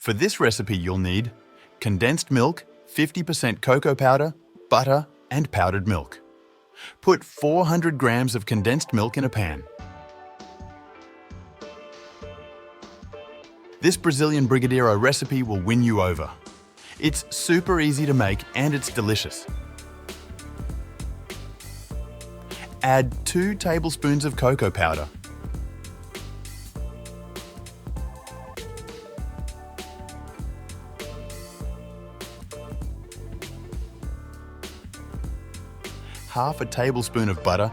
For this recipe, you'll need condensed milk, 50% cocoa powder, butter, and powdered milk. Put 400 grams of condensed milk in a pan. This Brazilian Brigadeiro recipe will win you over. It's super easy to make and it's delicious. Add 2 tablespoons of cocoa powder. Half a tablespoon of butter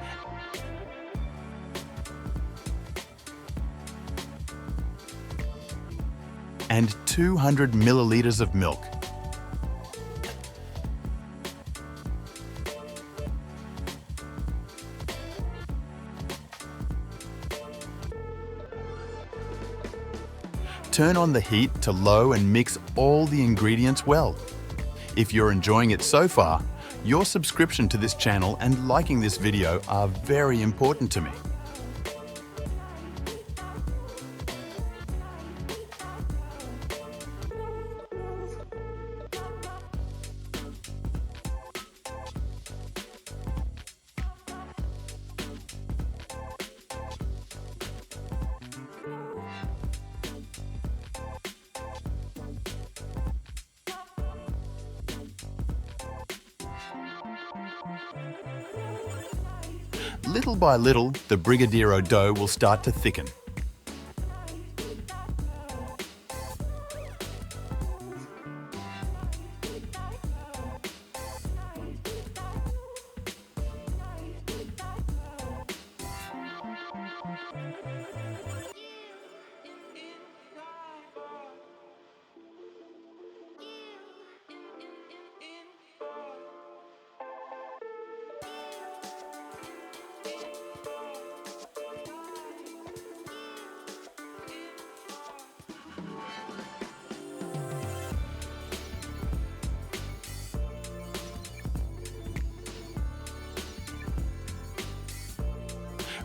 and 200 milliliters of milk. Turn on the heat to low and mix all the ingredients well. If you're enjoying it so far, your subscription to this channel and liking this video are very important to me. Little by little, the Brigadeiro dough will start to thicken.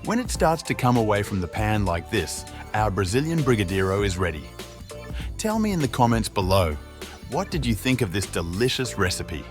When it starts to come away from the pan like this, our Brazilian Brigadeiro is ready. Tell me in the comments below, what did you think of this delicious recipe?